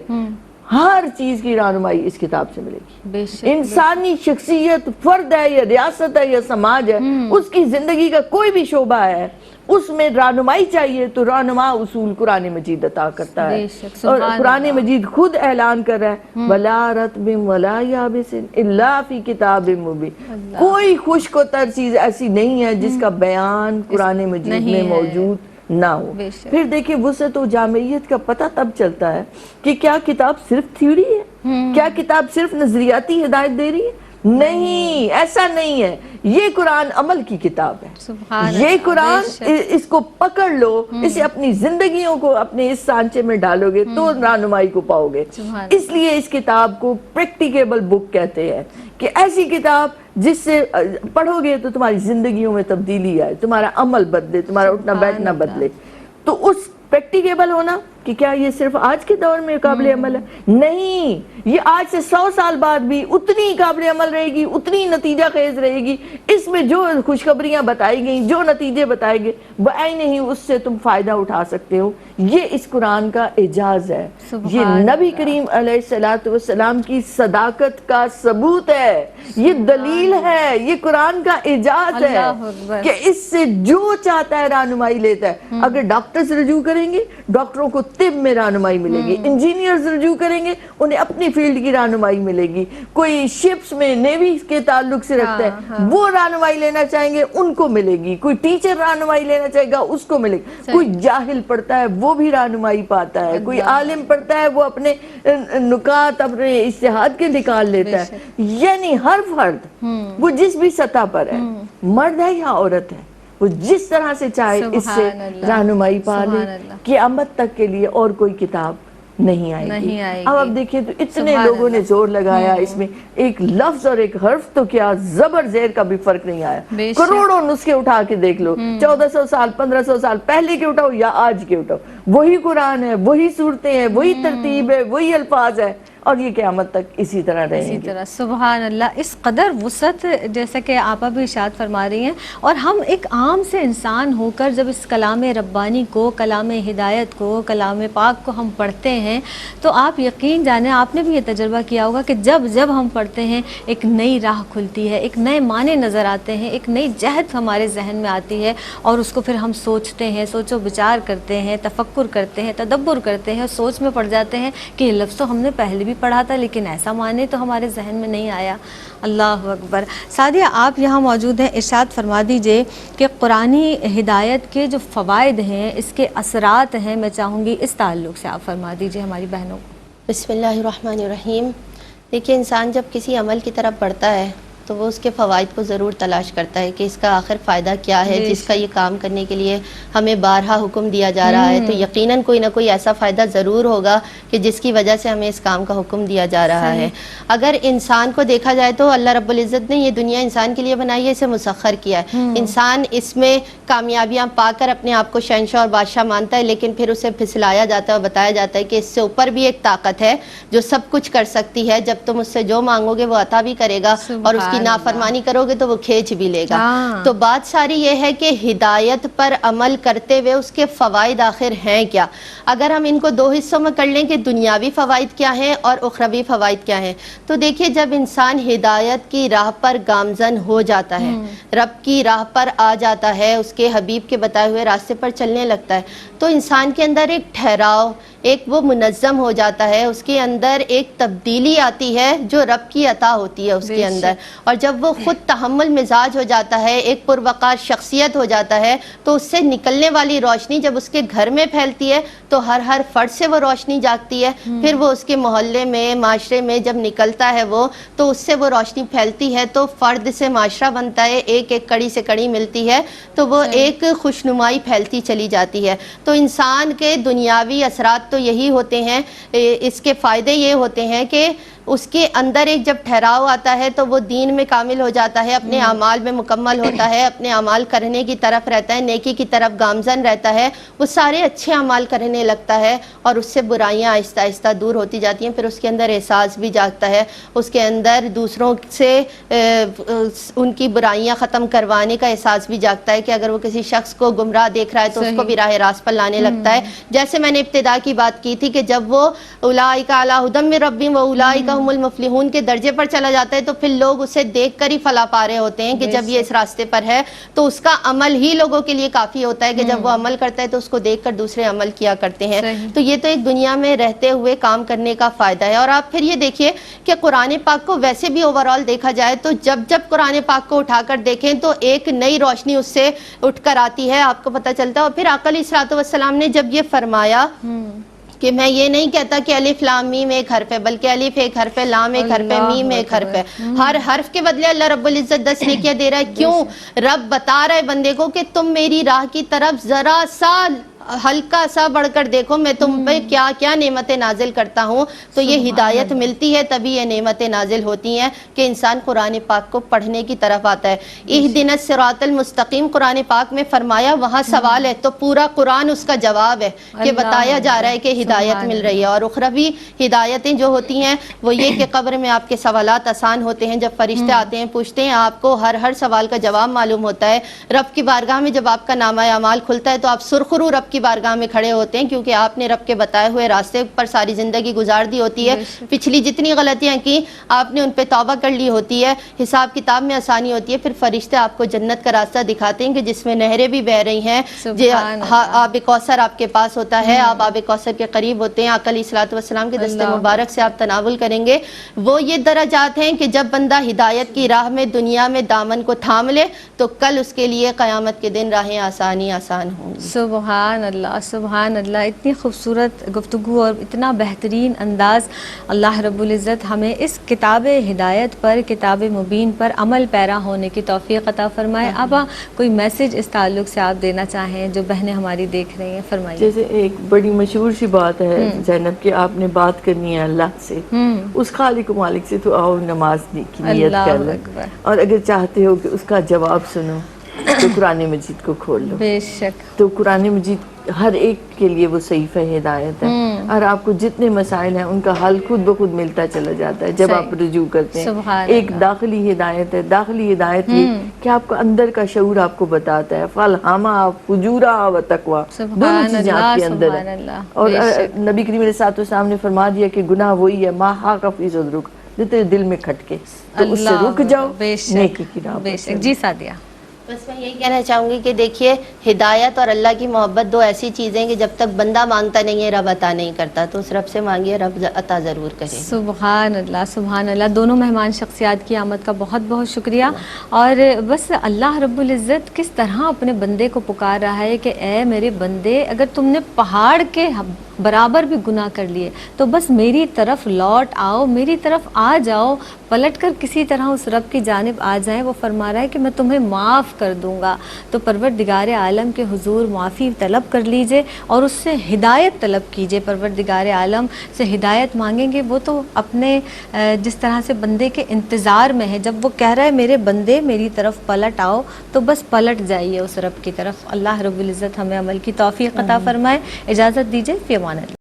ہر چیز کی رہنمائی اس کتاب سے ملے گی۔ انسانی شخصیت، فرد ہے یا ریاست ہے یا سماج ہے، اس کی زندگی کا کوئی بھی شعبہ ہے، اس میں رہنمائی چاہیے تو رہنما اصول قرآن مجید عطا کرتا ہے، اور قرآن مجید خود اعلان کر رہا ہے وَلَا رَطْبٍ وَلَا يَابِسٍ إِلَّا فِي كِتَابٍ مُبِينٍ، کوئی خشک و تر چیز ایسی نہیں ہے جس کا بیان قرآن مجید میں موجود نہ ہو۔ پھر دیکھیں وسعت و جامعیت کا پتہ تب چلتا ہے کہ کیا کتاب صرف تھیوری ہے، کیا کتاب صرف نظریاتی ہدایت دے رہی ہے، نہیں، ایسا نہیں ہے. یہ قرآن عمل کی کتاب ہے. سبحان یہ اللہ، قرآن بے شک. اس کو پکڑ لو، اسے اپنی زندگیوں کو اپنے اس سانچے میں ڈالو گے تو رہنمائی کو پاؤ گے. سبحان اس لیے اس کتاب کو پریکٹیکیبل بک کہتے ہیں کہ ایسی کتاب جس سے پڑھو گے تو تمہاری زندگیوں میں تبدیلی آئے، تمہارا عمل بدلے، تمہارا اٹھنا بیٹھنا بدلے. تو اس پریکٹیکیبل ہونا کہ کیا یہ صرف آج کے دور میں قابل عمل ہے؟ نہیں، یہ آج سے 100 سال بعد بھی اتنی قابل عمل رہے گی، اتنی نتیجہ خیز رہے گی. اس میں جو خوشخبریاں بتائی گئیں، جو نتیجے بتائے گئے، بعین ہی اس سے تم فائدہ اٹھا سکتے ہو. یہ اس قرآن کا اعجاز ہے. یہ نبی کریم علیہ السلام کی صداقت کا ثبوت ہے، یہ دلیل ہے، یہ قرآن کا اعجاز ہے کہ اس سے جو چاہتا ہے رہنمائی لیتا ہے. اگر ڈاکٹرز رجوع کریں گے، ڈاکٹروں کو طب میں رہنمائی ملے گی. انجینئرز رجوع کریں گے، انہیں اپنی فیلڈ کی رہنمائی ملے گی. کوئی شپس میں نیوی کے تعلق سے رکھتا ہے، وہ رہنمائی لینا چاہیں گے، ان کو ملے گی. کوئی ٹیچر رہنمائی لینا چاہے گا، اس کو ملے گی. کوئی جاہل پڑھتا ہے وہ بھی رہنمائی پاتا ہے. کوئی عالم پڑھتا ہے وہ اپنے نکات اپنے اجتہاد کے نکال لیتا ہے. یعنی ہر فرد وہ جس بھی سطح پر ہے، مرد ہے یا عورت ہے، وہ جس طرح سے چاہے اس سے رہنمائی پا لے. قیامت تک کے لیے اور کوئی کتاب نہیں آئے گی. اب آپ دیکھیں تو اتنے لوگوں نے زور لگایا اس میں، ایک لفظ اور ایک حرف تو کیا زبر زیر کا بھی فرق نہیں آیا. کروڑوں نسخے اٹھا کے دیکھ لو، 1400 سال 1500 سال پہلے کے اٹھاؤ یا آج کے اٹھاؤ، وہی قرآن ہے، وہی صورتیں ہیں، وہی ترتیب ہے، وہی الفاظ ہے، اور یہ قیامت تک اسی طرح رہیں گے. سبحان اللہ. اس قدر وسعت جیسا کہ آپ بھی ارشاد فرما رہی ہیں. اور ہم ایک عام سے انسان ہو کر جب اس کلام ربانی کو، کلام ہدایت کو، کلام پاک کو ہم پڑھتے ہیں تو آپ یقین جانیں، آپ نے بھی یہ تجربہ کیا ہوگا کہ جب جب ہم پڑھتے ہیں ایک نئی راہ کھلتی ہے، ایک نئے معنی نظر آتے ہیں، ایک نئی جہت ہمارے ذہن میں آتی ہے، اور اس کو پھر ہم سوچتے ہیں، سوچ و بچار کرتے ہیں، تفکر کرتے ہیں، تدبر کرتے ہیں، سوچ میں پڑ جاتے ہیں کہ یہ لفظ تو ہم نے پہلے بھی پڑھا تھا لیکن ایسا معنی تو ہمارے ذہن میں نہیں آیا. اللہ اکبر. سعدیہ آپ یہاں موجود ہیں، ارشاد فرما دیجئے کہ قرآنی ہدایت کے جو فوائد ہیں، اس کے اثرات ہیں، میں چاہوں گی اس تعلق سے آپ فرما دیجئے ہماری بہنوں کو. بسم اللہ الرحمن الرحیم. دیکھیے، انسان جب کسی عمل کی طرف بڑھتا ہے تو وہ اس کے فوائد کو ضرور تلاش کرتا ہے کہ اس کا آخر فائدہ کیا ہے، جس کا یہ کام کرنے کے لیے ہمیں بارہا حکم دیا جا رہا ہے. تو یقیناً کوئی نہ کوئی ایسا فائدہ ضرور ہوگا کہ جس کی وجہ سے ہمیں اس کام کا حکم دیا جا رہا ہے. اگر انسان کو دیکھا جائے تو اللہ رب العزت نے یہ دنیا انسان کے لیے بنائی ہے، اسے مسخر کیا ہے. انسان اس میں کامیابیاں پا کر اپنے آپ کو شہنشاہ اور بادشاہ مانتا ہے، لیکن پھر اسے پھسلایا جاتا ہے اور بتایا جاتا ہے کہ اس سے اوپر بھی ایک طاقت ہے جو سب کچھ کر سکتی ہے. جب تم اس سے جو مانگو گے وہ عطا بھی کرے گا، اور اس کی نافرمانی کرو گے تو وہ کھینچ بھی لے گا. تو بات ساری یہ ہے کہ ہدایت پر عمل کرتے ہوئے اس کے فوائد آخر ہیں کیا. اگر ہم ان کو دو حصوں میں کر لیں کہ دنیاوی فوائد کیا ہیں اور اخروی فوائد کیا ہیں، تو دیکھیے جب انسان ہدایت کی راہ پر گامزن ہو جاتا ہے، رب کی راہ پر آ جاتا ہے، اس کے حبیب کے بتائے ہوئے راستے پر چلنے لگتا ہے، تو انسان کے اندر ایک ٹھہراؤ، ایک وہ منظم ہو جاتا ہے، اس کے اندر ایک تبدیلی آتی ہے جو رب کی عطا ہوتی ہے اس کے اندر. اور جب وہ خود تحمل مزاج ہو جاتا ہے، ایک پروقار شخصیت ہو جاتا ہے، تو اس سے نکلنے والی روشنی جب اس کے گھر میں پھیلتی ہے تو ہر فرد سے وہ روشنی جاگتی ہے. پھر وہ اس کے محلے میں، معاشرے میں جب نکلتا ہے وہ، تو اس سے وہ روشنی پھیلتی ہے، تو فرد سے معاشرہ بنتا ہے، ایک ایک کڑی سے کڑی ملتی ہے، تو وہ ایک خوشنمائی پھیلتی چلی جاتی ہے. تو انسان کے دنیاوی اثرات تو یہی ہوتے ہیں، اس کے فائدے یہ ہوتے ہیں کہ اس کے اندر ایک جب ٹھہراؤ آتا ہے تو وہ دین میں کامل ہو جاتا ہے، اپنے اعمال میں مکمل ہوتا ہے، اپنے اعمال کرنے کی طرف رہتا ہے، نیکی کی طرف گامزن رہتا ہے، وہ سارے اچھے اعمال کرنے لگتا ہے، اور اس سے برائیاں آہستہ آہستہ دور ہوتی جاتی ہیں. پھر اس کے اندر احساس بھی جاگتا ہے، اس کے اندر دوسروں سے ان کی برائیاں ختم کروانے کا احساس بھی جاگتا ہے کہ اگر وہ کسی شخص کو گمراہ دیکھ رہا ہے تو اس کو بھی راہ راست پر لانے لگتا ہے. جیسے میں نے ابتدا کی بات کی تھی کہ جب وہ اولئک علی ھدی من ربہم واولئک ہم المفلحون کے درجے پر چلا جاتا ہے تو پھر لوگ اسے دیکھ کر ہی فلاح پا رہے ہوتے ہیں کہ جب یہ اس راستے پر ہے تو اس کا عمل ہی لوگوں کے لیے کافی ہوتا ہے کہ جب وہ عمل کرتا ہے تو اس کو دیکھ کر دوسرے عمل کیا کرتے ہیں. تو یہ تو ایک دنیا میں رہتے ہوئے کام کرنے کا فائدہ ہے. اور آپ پھر یہ دیکھیے کہ قرآن پاک کو ویسے بھی اوورآل دیکھا جائے تو جب جب قرآن پاک کو اٹھا کر دیکھیں تو ایک نئی روشنی اس سے اٹھ کر آتی ہے، آپ کو پتہ چلتا ہے. اور پھر آقا علیہ الصلوۃ والسلام نے جب یہ فرمایا کہ میں یہ نہیں کہتا کہ الف لام میم ایک حرف ہے، بلکہ الف ایک حرف ہے، لام ایک حرف ہے، میم ایک حرف ہے. ہر حرف کے بدلے اللہ رب العزت 10 نیکیاں دے رہا ہے. کیوں؟ رب بتا رہا ہے بندے کو کہ تم میری راہ کی طرف ذرا سا ہلکا سا بڑھ کر دیکھو، میں تم پہ کیا کیا نعمتیں نازل کرتا ہوں. تو یہ ہدایت ملتی ہے تبھی یہ نعمتیں نازل ہوتی ہیں کہ انسان قرآن پاک کو پڑھنے کی طرف آتا ہے. اہدنا الصراط المستقیم قرآن پاک میں فرمایا، وہاں سوال ہے تو پورا قرآن اس کا جواب ہے کہ بتایا جا رہا ہے کہ ہدایت مل رہی ہے. اور اخروی ہدایتیں جو ہوتی ہیں وہ یہ کہ قبر میں آپ کے سوالات آسان ہوتے ہیں. جب فرشتے آتے ہیں پوچھتے ہیں آپ کو، ہر سوال کا جواب معلوم ہوتا ہے. رب کی بارگاہ میں جب آپ کا نامہ اعمال کھلتا ہے تو آپ سرخرو رب کی بارگاہ میں کھڑے ہوتے ہیں، کیونکہ آپ نے رب کے بتائے ہوئے راستے پر ساری زندگی گزار دی ہوتی ہے. پچھلی جتنی غلطیاں کی آپ نے ان پہ توبہ کر لی ہوتی ہے. حساب کتاب میں آسانی ہوتی ہے. پھر فرشتے آپ کو جنت کا راستہ دکھاتے ہیں کہ جس میں نہریں بھی بہہ رہی ہیں. آب کوثر آپ کے پاس ہوتا ہے، آپ آب کوثر کے قریب ہوتے ہیں. آقا علیہ الصلوۃ والسلام کے دست مبارک سے آپ تناول کریں گے. وہ یہ درجات ہیں کہ جب بندہ ہدایت کی راہ میں دنیا میں دامن کو تھام لے تو کل اس کے لیے قیامت کے دن راہیں آسان ہوں گی. سبحان اللہ، سبحان اللہ. اتنی خوبصورت گفتگو اور اتنا بہترین انداز. اللہ رب العزت ہمیں اس کتاب ہدایت پر، کتاب مبین پر عمل پیرا ہونے کی توفیق عطا فرمائے. اب کوئی میسج اس تعلق سے آپ دینا چاہیں جو بہنیں ہماری دیکھ رہی ہیں، فرمائیے. جیسے ایک بڑی مشہور سی بات ہے زینب کہ آپ نے بات کرنی ہے اللہ سے، اس خالق و مالک سے، تو آؤ نماز کی نیت کر لیں. اور اگر چاہتے ہو کہ اس کا جواب سنو تو قرآن مجید کو کھول لو. بے شک. تو قرآن مجید ہر ایک کے لیے وہ صحیفہ ہدایت ہے، اور آپ کو جتنے مسائل ہیں ان کا حل خود بخود ملتا چلا جاتا ہے جب آپ رجوع کرتے ہیں. ایک داخلی ہدایت ہے. داخلی ہدایت یہ کہ آپ کا اندر کا شعور آپ کو بتاتا ہے فَالْهَمَا فُجُورَهَا وَتَقْوَىٰ، دونوں چیزیں آپ کے اندر ہیں. اور نبی کریم علیہ الصلوۃ نے فرما دیا کہ گناہ وہی ہے مَا حَاقَ فِي صَدْرِكَ، جو تیرے دل میں کھٹکے تو اس سے رک جاؤ، نیکی کی راہ پر چلو. جی سعدیہ. بس میں یہی کہنا چاہوں گی کہ دیکھیے ہدایت اور اللہ کی محبت دو ایسی چیزیں کہ جب تک بندہ مانگتا نہیں ہے رب عطا نہیں کرتا. تو اس رب سے مانگیے، رب عطا ضرور کرے. سبحان اللہ، سبحان اللہ. دونوں مہمان شخصیات کی آمد کا بہت بہت شکریہ. اور بس اللہ رب العزت کس طرح اپنے بندے کو پکار رہا ہے کہ اے میرے بندے، اگر تم نے پہاڑ کے برابر بھی گناہ کر لیے تو بس میری طرف لوٹ آؤ، میری طرف آ جاؤ، پلٹ کر کسی طرح اس رب کی جانب آ جائیں. وہ فرما رہا ہے کہ میں تمہیں معاف کر دوں گا. تو پروردگار عالم کے حضور معافی طلب کر لیجئے اور اس سے ہدایت طلب کیجئے. پروردگار عالم سے ہدایت مانگیں گے. وہ تو اپنے جس طرح سے بندے کے انتظار میں ہے، جب وہ کہہ رہا ہے میرے بندے میری طرف پلٹ آؤ، تو بس پلٹ جائیے اس رب کی طرف. اللہ رب العزت ہمیں عمل کی توفیق عطا فرمائے. اجازت دیجئے، فی امان اللہ.